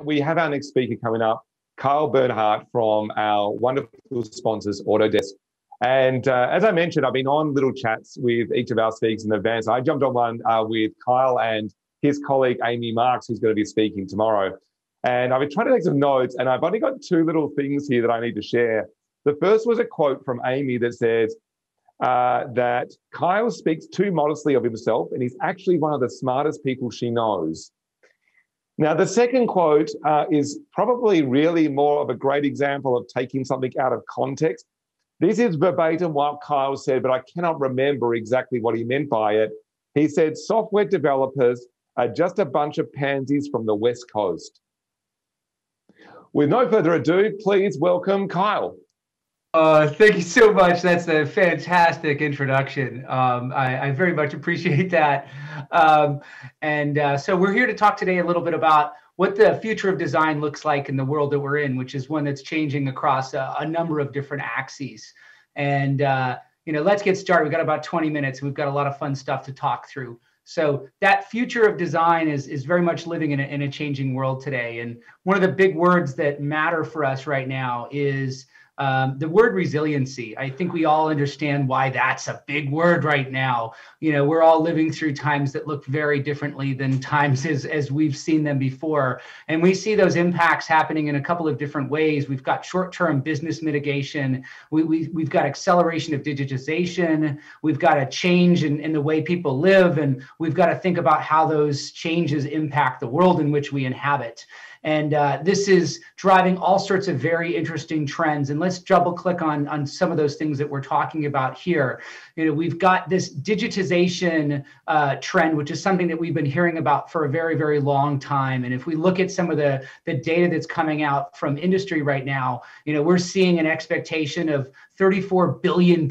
we have our next speaker coming up, Kyle Bernhardt from our wonderful sponsors, Autodesk. And as I mentioned, I've been on little chats with each of our speakers in advance. I jumped on one with Kyle and his colleague, Amy Marks, who's going to be speaking tomorrow. And I've been trying to take some notes, and I've only got two little things here that I need to share. The first was a quote from Amy that says that Kyle speaks too modestly of himself, and he's actually one of the smartest people she knows. Now, the second quote is probably really more of a great example of taking something out of context. This is verbatim what Kyle said, but I cannot remember exactly what he meant by it. He said, software developers are just a bunch of pansies from the West Coast. With no further ado, please welcome Kyle. Thank you so much. That's a fantastic introduction. I very much appreciate that. So we're here to talk today a little bit about what the future of design looks like in the world that we're in, which is one that's changing across a number of different axes. And let's get started. We've got about 20 minutes. We've got a lot of fun stuff to talk through. So that future of design is very much living in a changing world today. And one of the big words that matter for us right now is the word resiliency. I think we all understand why that's a big word right now. We're all living through times that look very differently than times as we've seen them before. And we see those impacts happening in a couple of different ways. We've got short-term business mitigation. We've got acceleration of digitization. We've got a change in the way people live. And we've got to think about how those changes impact the world in which we inhabit. And this is driving all sorts of very interesting trends. And let's double click on some of those things that we're talking about here. We've got this digitization trend, which is something that we've been hearing about for a very, very long time. And if we look at some of the data that's coming out from industry right now, we're seeing an expectation of $34 billion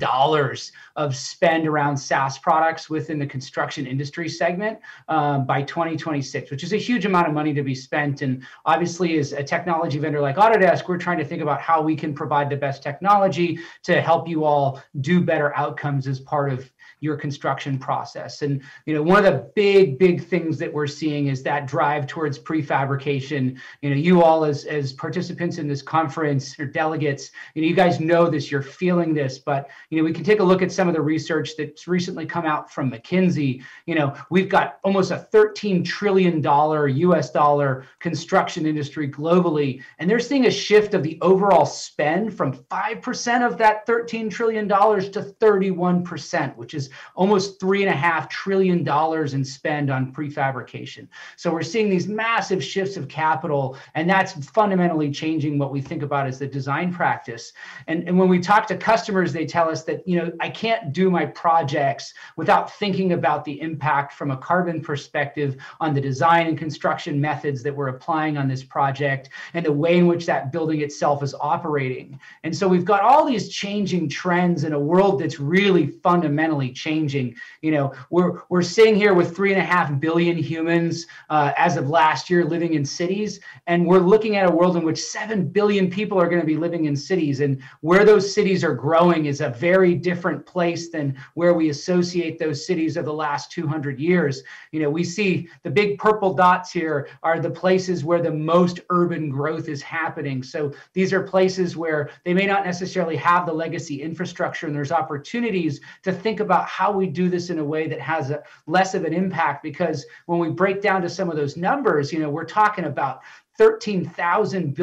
of spend around SaaS products within the construction industry segment by 2026, which is a huge amount of money to be spent. And obviously, as a technology vendor like Autodesk, we're trying to think about how we can provide the best technology to help you all do better outcomes as part of your construction process. And one of the big things that we're seeing is that drive towards prefabrication. You all as participants in this conference or delegates, you guys know this, you're feeling this, but we can take a look at some of the research that's recently come out from McKinsey. We've got almost a $13 trillion US dollar construction industry globally, and they're seeing a shift of the overall spend from 5% of that $13 trillion to 31%, which is almost $3.5 trillion in spend on prefabrication. So we're seeing these massive shifts of capital, and that's fundamentally changing what we think about as the design practice. And when we talk to customers, they tell us that, I can't do my projects without thinking about the impact from a carbon perspective on the design and construction methods that we're applying on this project and the way in which that building itself is operating. And so we've got all these changing trends in a world that's really fundamentally changing. We're sitting here with 3.5 billion humans as of last year living in cities, and we're looking at a world in which 7 billion people are going to be living in cities, and where those cities are growing is a very different place than where we associate those cities of the last 200 years. We see the big purple dots here are the places where the most urban growth is happening. So these are places where they may not necessarily have the legacy infrastructure, and there's opportunities to think about how we do this in a way that has less of an impact, because when we break down to some of those numbers, we're talking about 13,000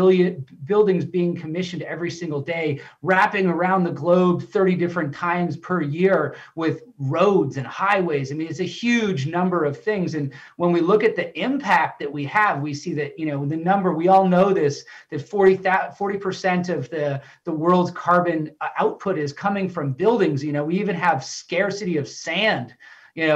buildings being commissioned every single day, wrapping around the globe 30 different times per year with roads and highways. I mean, it's a huge number of things. And when we look at the impact that we have, we see that, the number, we all know this, that 40% of the world's carbon output is coming from buildings. We even have scarcity of sand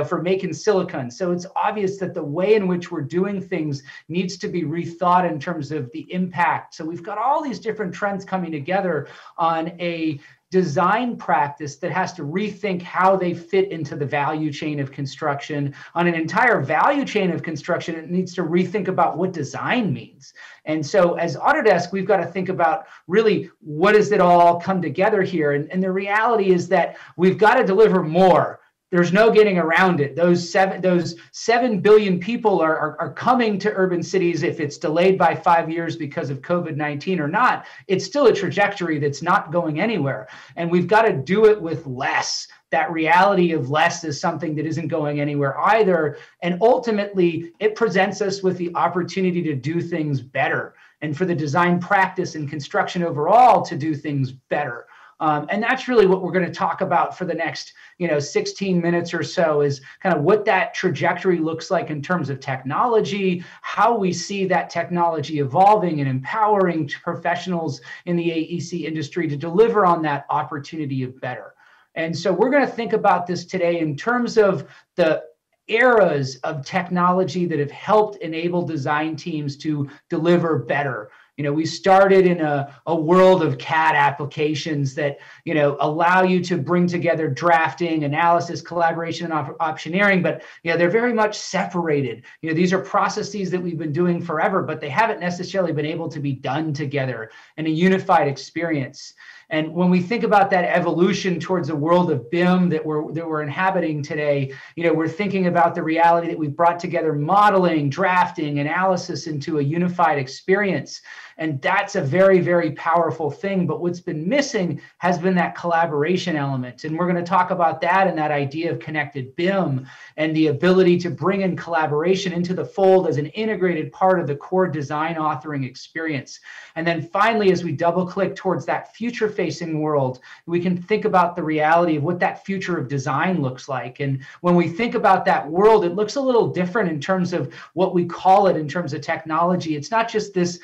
for making silicon. So it's obvious that the way in which we're doing things needs to be rethought in terms of the impact. So we've got all these different trends coming together on a design practice that has to rethink how they fit into the value chain of construction. On an entire value chain of construction, it needs to rethink about what design means. And so as Autodesk, we've got to think about really what does it all come together here. And the reality is that we've got to deliver more There's no getting around it. Those 7 billion people are coming to urban cities. If it's delayed by 5 years because of COVID-19 or not, it's still a trajectory that's not going anywhere. And we've got to do it with less. That reality of less is something that isn't going anywhere either. And ultimately, it presents us with the opportunity to do things better, and for the design practice and construction overall to do things better. And that's really what we're going to talk about for the next 16 minutes or so, is kind of what that trajectory looks like in terms of technology, how we see that technology evolving and empowering professionals in the AEC industry to deliver on that opportunity of better. And so we're going to think about this today in terms of the eras of technology that have helped enable design teams to deliver better. We started in a world of CAD applications that, allow you to bring together drafting, analysis, collaboration, and optioneering, but, they're very much separated. These are processes that we've been doing forever, but they haven't necessarily been able to be done together in a unified experience. And when we think about that evolution towards a world of BIM that we're inhabiting today, we're thinking about the reality that we've brought together modeling, drafting, analysis into a unified experience. And that's a very, very powerful thing. But what's been missing has been that collaboration element. And we're going to talk about that and that idea of connected BIM and the ability to bring in collaboration into the fold as an integrated part of the core design authoring experience. And then finally, as we double click towards that future facing world, we can think about the reality of what that future of design looks like. And when we think about that world, it looks a little different in terms of what we call it in terms of technology. It's not just this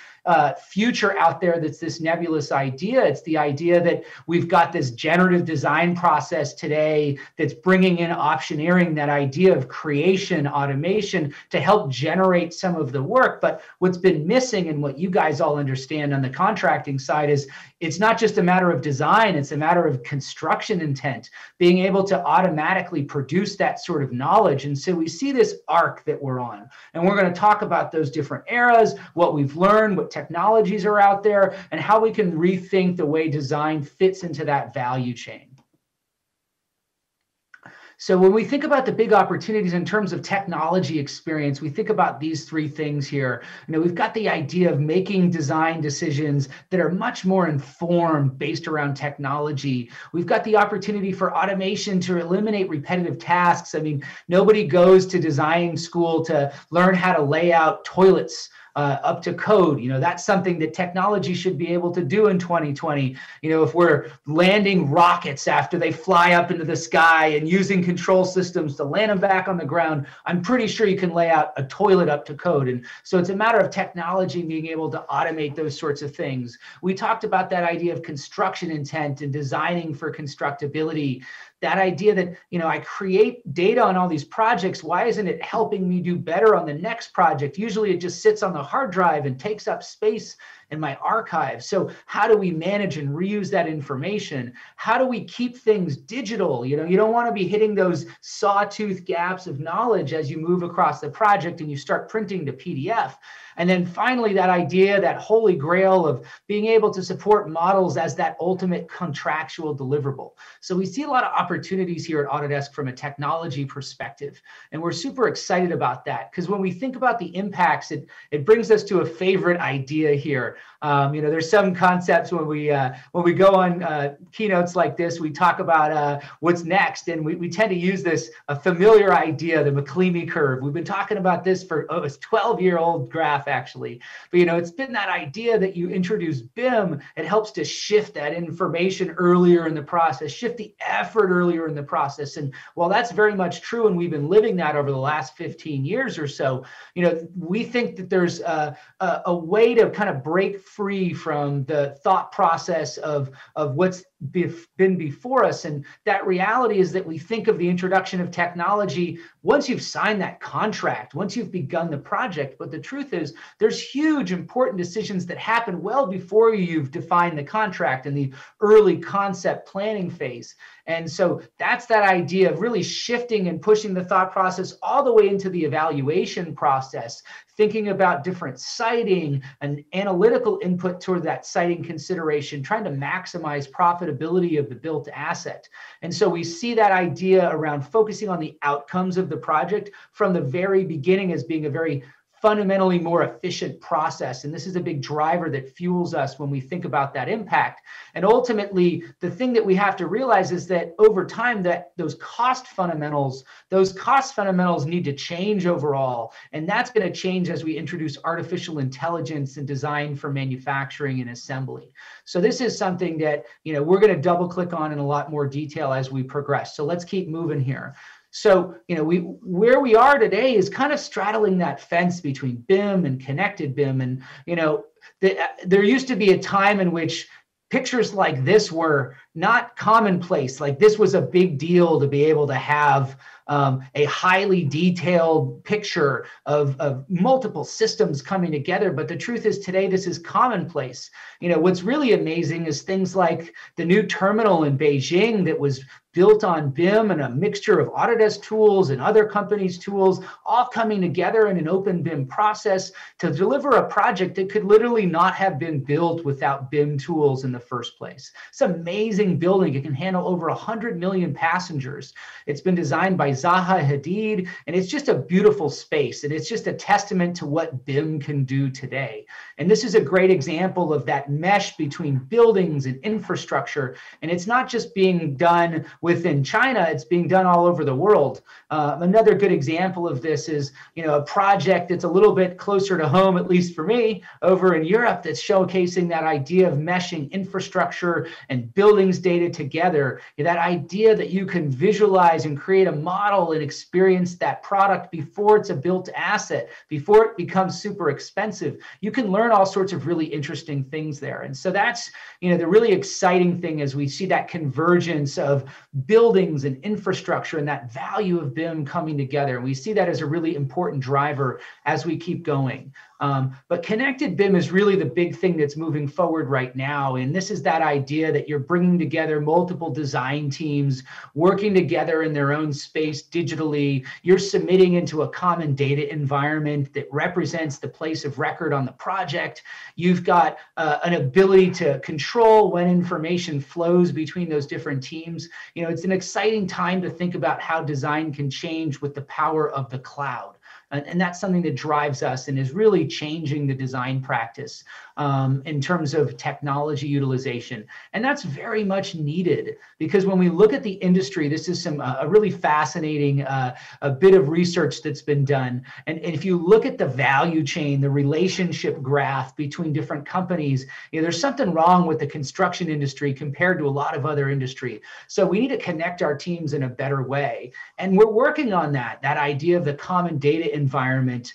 future out there that's this nebulous idea. It's the idea that we've got this generative design process today that's bringing in optioneering, that idea of creation, automation to help generate some of the work. But what's been missing, and what you guys all understand on the contracting side, is it's not just a matter of design, it's a matter of construction intent, being able to automatically produce that sort of knowledge. And so we see this arc that we're on, and we're going to talk about those different eras, what we've learned, what technologies are out there, and how we can rethink the way design fits into that value chain. So when we think about the big opportunities in terms of technology experience, we think about these three things here. We've got the idea of making design decisions that are much more informed based around technology. We've got the opportunity for automation to eliminate repetitive tasks. I mean, nobody goes to design school to learn how to lay out toilets up to code. That's something that technology should be able to do in 2020. If we're landing rockets after they fly up into the sky and using control systems to land them back on the ground, I'm pretty sure you can lay out a toilet up to code. And so it's a matter of technology being able to automate those sorts of things. We talked about that idea of construction intent and designing for constructability. That idea that, I create data on all these projects, why isn't it helping me do better on the next project? Usually it just sits on the hard drive and takes up space in my archive. So how do we manage and reuse that information? How do we keep things digital? You don't want to be hitting those sawtooth gaps of knowledge as you move across the project and you start printing to PDF. And then finally, that idea, that holy grail of being able to support models as that ultimate contractual deliverable. So we see a lot of opportunities here at Autodesk from a technology perspective. And we're super excited about that, because when we think about the impacts, it brings us to a favorite idea here. There's some concepts when we go on keynotes like this, we talk about what's next. And we tend to use a familiar idea, the Mcleany curve. We've been talking about this for it's 12-year-old graph, actually. But, it's been that idea that you introduce BIM, it helps to shift that information earlier in the process, shift the effort earlier in the process. And while that's very much true, and we've been living that over the last 15 years or so, we think that there's a way to kind of break free from the thought process of what's been before us. And that reality is that we think of the introduction of technology once you've signed that contract, once you've begun the project. But the truth is, there's huge important decisions that happen well before you've defined the contract in the early concept planning phase. And so that's that idea of really shifting and pushing the thought process all the way into the evaluation process, thinking about different siting and analytical input toward that siting consideration, trying to maximize profitability profitability of the built asset. And so we see that idea around focusing on the outcomes of the project from the very beginning as being a very fundamentally more efficient process. And this is a big driver that fuels us when we think about that impact. And ultimately, the thing that we have to realize is that over time, that those cost fundamentals need to change overall. And that's going to change as we introduce artificial intelligence and design for manufacturing and assembly. So this is something that, we're going to double click on in a lot more detail as we progress. So let's keep moving here. So, where we are today is kind of straddling that fence between BIM and connected BIM. And, there used to be a time in which pictures like this were not commonplace. Like this was a big deal to be able to have a highly detailed picture of multiple systems coming together. But the truth is today, this is commonplace. What's really amazing is things like the new terminal in Beijing that was built on BIM and a mixture of Autodesk tools and other companies' tools, all coming together in an open BIM process to deliver a project that could literally not have been built without BIM tools in the first place. It's an amazing building. It can handle over 100 million passengers. It's been designed by Zaha Hadid, and it's just a beautiful space. And it's just a testament to what BIM can do today. And this is a great example of that mesh between buildings and infrastructure. And it's not just being done within China, it's being done all over the world. Another good example of this is, a project that's a little bit closer to home, at least for me, over in Europe, that's showcasing that idea of meshing infrastructure and buildings data together. That idea that you can visualize and create a model and experience that product before it's a built asset, before it becomes super expensive. You can learn all sorts of really interesting things there. And so that's, the really exciting thing as we see that convergence of buildings and infrastructure and that value of BIM coming together. And we see that as a really important driver as we keep going. But connected BIM is really the big thing that's moving forward right now. And this is that idea that you're bringing together multiple design teams, working together in their own space digitally. You're submitting into a common data environment that represents the place of record on the project. You've got an ability to control when information flows between those different teams. It's an exciting time to think about how design can change with the power of the cloud. And that's something that drives us and is really changing the design practice in terms of technology utilization. And that's very much needed because when we look at the industry, this is a really fascinating a bit of research that's been done. And if you look at the value chain, the relationship graph between different companies, there's something wrong with the construction industry compared to a lot of other industry. So we need to connect our teams in a better way. And we're working on that idea of the common data environment,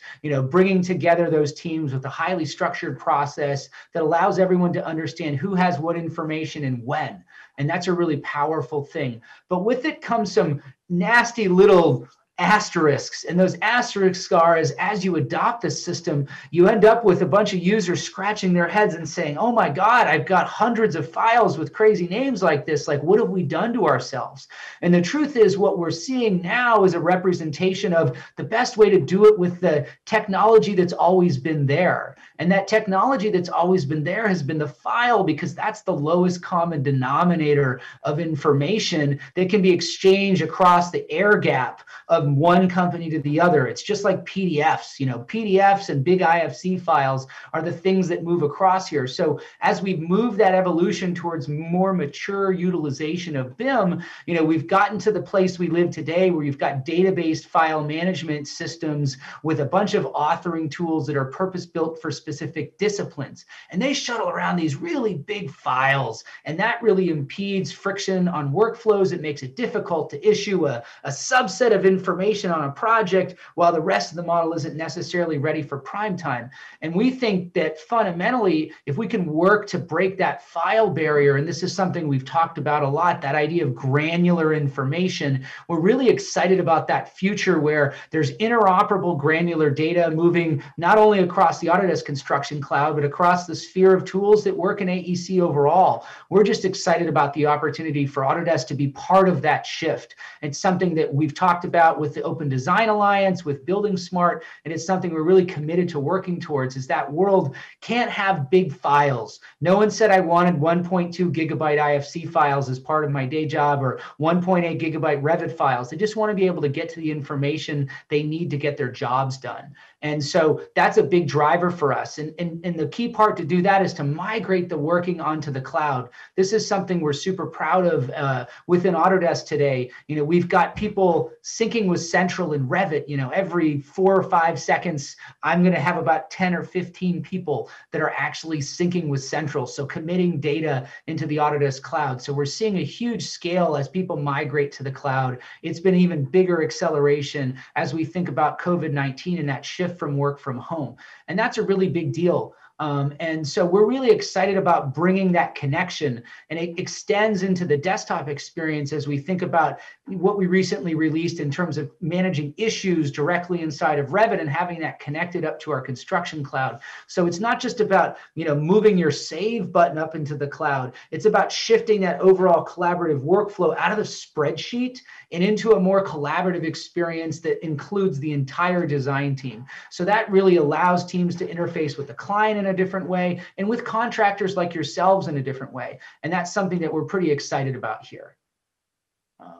bringing together those teams with a highly structured process that allows everyone to understand who has what information and when. And that's a really powerful thing. But with it comes some nasty little asterisks, and those asterisks are as you adopt this system, you end up with a bunch of users scratching their heads and saying, oh my God, I've got hundreds of files with crazy names like this. Like, what have we done to ourselves? And the truth is what we're seeing now is a representation of the best way to do it with the technology that's always been there. And that technology that's always been there has been the file, because that's the lowest common denominator of information that can be exchanged across the air gap of one company to the other. It's just like PDFs. PDFs and big IFC files are the things that move across here. So as we move that evolution towards more mature utilization of BIM, we've gotten to the place we live today where you've got database file management systems with a bunch of authoring tools that are purpose-built for specific disciplines. And they shuttle around these really big files. And that really impedes friction on workflows. It makes it difficult to issue a subset of information on a project while the rest of the model isn't necessarily ready for prime time. And we think that fundamentally, if we can work to break that file barrier, and this is something we've talked about a lot, that idea of granular information, we're really excited about that future where there's interoperable granular data moving not only across the Autodesk Construction Cloud, but across the sphere of tools that work in AEC overall. We're just excited about the opportunity for Autodesk to be part of that shift. It's something that we've talked about with the Open Design Alliance, with Building Smart, and it's something we're really committed to working towards, is that world can't have big files. No one said I wanted 1.2 gigabyte IFC files as part of my day job or 1.8 gigabyte Revit files. They just want to be able to get to the information they need to get their jobs done. And so that's a big driver for us. And the key part to do that is to migrate the working onto the cloud. This is something we're super proud of within Autodesk today. You know, we've got people syncing with Central in Revit. You know, every 4 or 5 seconds, I'm going to have about 10 or 15 people that are actually syncing with Central. So committing data into the Autodesk cloud. So we're seeing a huge scale as people migrate to the cloud. It's been even bigger acceleration as we think about COVID-19 and that shift from work from home. And that's a really big deal. And so we're really excited about bringing that connection, and it extends into the desktop experience as we think about what we recently released in terms of managing issues directly inside of Revit and having that connected up to our construction cloud. So it's not just about, you know, moving your save button up into the cloud. It's about shifting that overall collaborative workflow out of the spreadsheet and into a more collaborative experience that includes the entire design team. So that really allows teams to interface with the client in a different way and with contractors like yourselves in a different way. And that's something that we're pretty excited about here.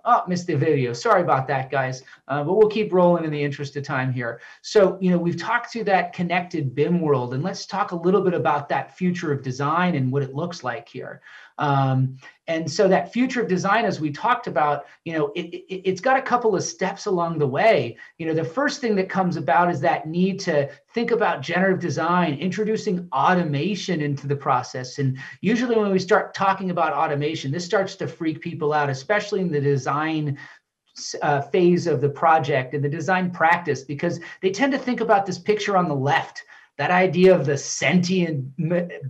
Oh, missed the video. Sorry about that, guys. But we'll keep rolling in the interest of time here. So, you know, we've talked through that connected BIM world, and let's talk a little bit about that future of design and what it looks like here. And so that future of design, as we talked about, you know, it's got a couple of steps along the way. You know, the first thing that comes about is that need to think about generative design, introducing automation into the process. And usually when we start talking about automation, this starts to freak people out, especially in the design phase of the project and the design practice, because they tend to think about this picture on the left, that idea of the sentient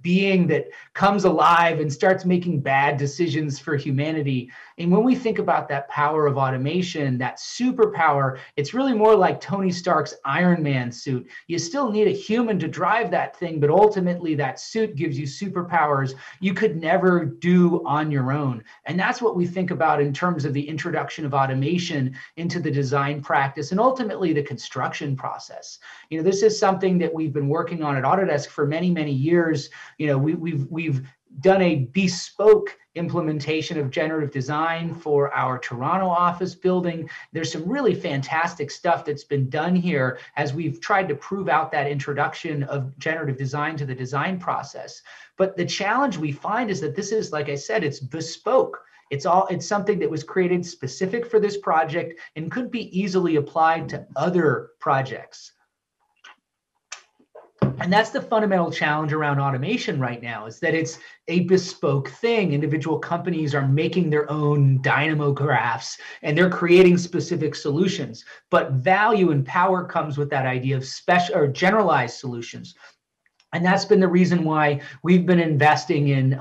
being that comes alive and starts making bad decisions for humanity. And when we think about that power of automation, that superpower, it's really more like Tony Stark's Iron Man suit. You still need a human to drive that thing, but ultimately that suit gives you superpowers you could never do on your own. And that's what we think about in terms of the introduction of automation into the design practice and ultimately the construction process. You know, this is something that we've been working on at Autodesk for many, many years. You know, we've done a bespoke implementation of generative design for our Toronto office building. There's some really fantastic stuff that's been done here as we've tried to prove out that introduction of generative design to the design process. But the challenge we find is that this is, like I said, it's bespoke. It's something that was created specific for this project and could be easily applied to other projects. And that's the fundamental challenge around automation right now, is that it's a bespoke thing. Individual companies are making their own dynamo graphs and they're creating specific solutions. But value and power comes with that idea of special or generalized solutions. And that's been the reason why we've been investing in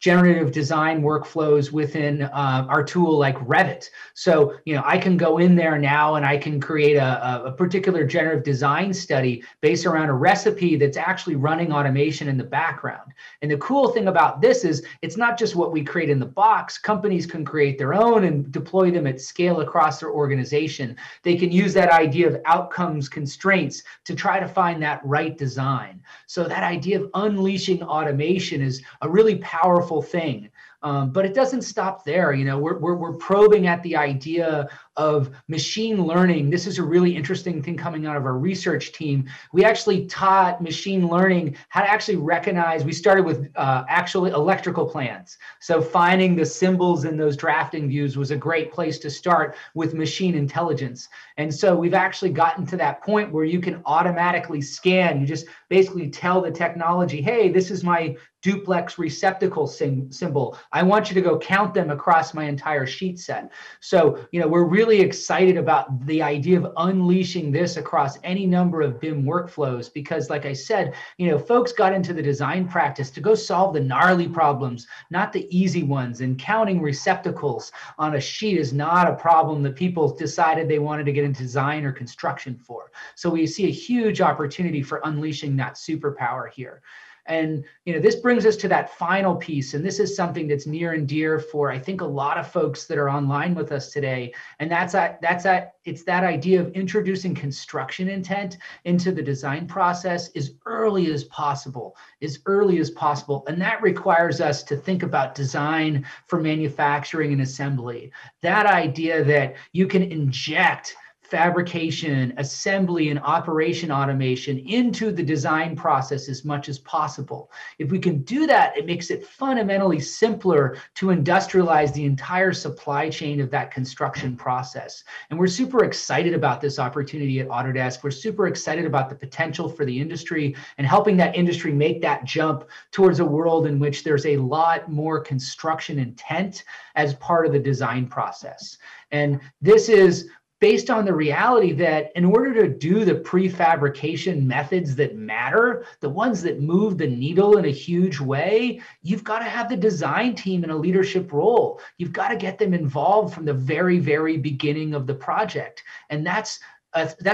generative design workflows within our tool like Revit. So, you know, I can go in there now and I can create a particular generative design study based around a recipe that's actually running automation in the background. And the cool thing about this is it's not just what we create in the box. Companies can create their own and deploy them at scale across their organization. They can use that idea of outcomes constraints to try to find that right design. So that idea of unleashing automation is a really powerful thing. But it doesn't stop there. You know, we're probing at the idea of machine learning. This is a really interesting thing coming out of our research team. We actually taught machine learning how to actually recognize. We started with actually electrical plans. So finding the symbols in those drafting views was a great place to start with machine intelligence. And so we've actually gotten to that point where you can automatically scan. You just basically tell the technology, hey, this is my duplex receptacle symbol. I want you to go count them across my entire sheet set. So, you know, we're really excited about the idea of unleashing this across any number of BIM workflows because, like I said, you know, folks got into the design practice to go solve the gnarly problems, not the easy ones. And counting receptacles on a sheet is not a problem that people decided they wanted to get into design or construction for. So we see a huge opportunity for unleashing that superpower here. And this brings us to that final piece, and this is something that's near and dear for, I think, a lot of folks that are online with us today. And it's that idea of introducing construction intent into the design process as early as possible, and that requires us to think about design for manufacturing and assembly. That idea that you can inject fabrication, assembly, and operation automation into the design process as much as possible. If we can do that, it makes it fundamentally simpler to industrialize the entire supply chain of that construction process. And we're super excited about this opportunity at Autodesk. We're super excited about the potential for the industry and helping that industry make that jump towards a world in which there's a lot more construction intent as part of the design process. And this is based on the reality that in order to do the prefabrication methods that matter, the ones that move the needle in a huge way, you've got to have the design team in a leadership role. You've got to get them involved from the very, very beginning of the project. And that's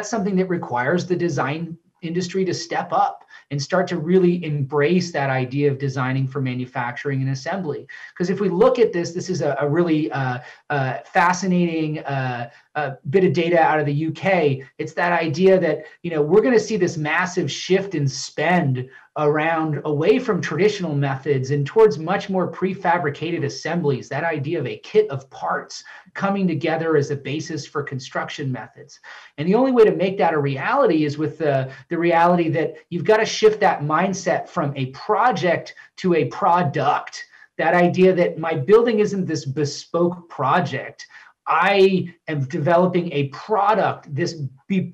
something that requires the design industry to step up and start to really embrace that idea of designing for manufacturing and assembly. Because if we look at this is a really fascinating bit of data out of the UK. It's that idea that we're going to see this massive shift in spend away from traditional methods and towards much more prefabricated assemblies, that idea of a kit of parts coming together as a basis for construction methods. And the only way to make that a reality is with the reality that you've got to shift that mindset from a project to a product. That idea that my building isn't this bespoke project. I am developing a product, this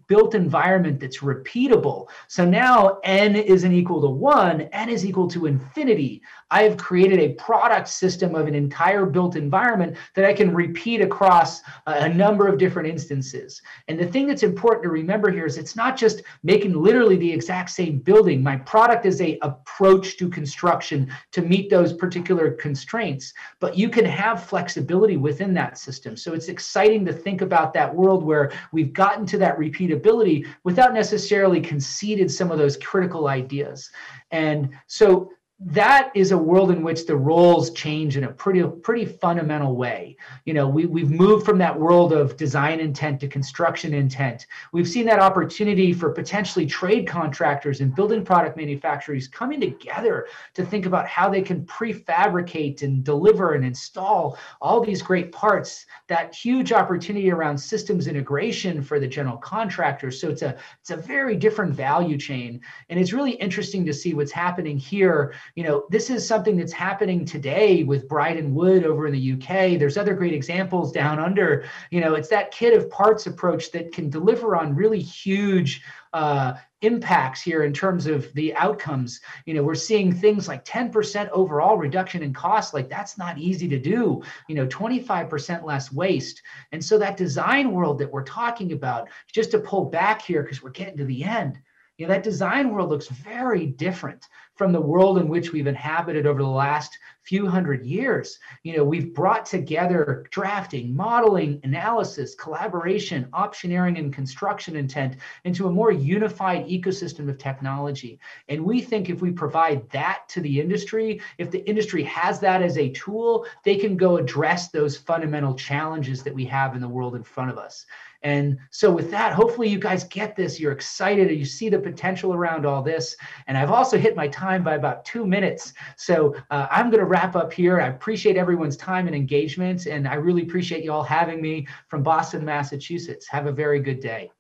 built environment that's repeatable. So now n isn't equal to 1, n is equal to infinity. I have created a product system of an entire built environment that I can repeat across a number of different instances. And the thing that's important to remember here is it's not just making literally the exact same building. My product is an approach to construction to meet those particular constraints, but you can have flexibility within that system. So it's exciting to think about that world where we've gotten to that repeatability without necessarily conceded some of those critical ideas. And so that is a world in which the roles change in a pretty fundamental way. We've moved from that world of design intent to construction intent. We've seen that opportunity for potentially trade contractors and building product manufacturers coming together to think about how they can prefabricate and deliver and install all these great parts. That huge opportunity around systems integration for the general contractors. So it's a very different value chain, and it's really interesting to see what's happening here. This is something that's happening today with Brighton Wood over in the UK. There's other great examples down under. It's that kit of parts approach that can deliver on really huge impacts here in terms of the outcomes. We're seeing things like 10% overall reduction in costs. Like, that's not easy to do. 25% less waste. And so that design world that we're talking about, just to pull back here because we're getting to the end, that design world looks very different from the world in which we've inhabited over the last few hundred years. We've brought together drafting, modeling, analysis, collaboration, optioneering, and construction intent into a more unified ecosystem of technology. And we think if we provide that to the industry, if the industry has that as a tool, they can go address those fundamental challenges that we have in the world in front of us. And so with that, hopefully you guys get this, you're excited, you see the potential around all this. And I've also hit my time by about 2 minutes. So I'm going to wrap up here. I appreciate everyone's time and engagement, and I really appreciate you all having me from Boston, Massachusetts. Have a very good day.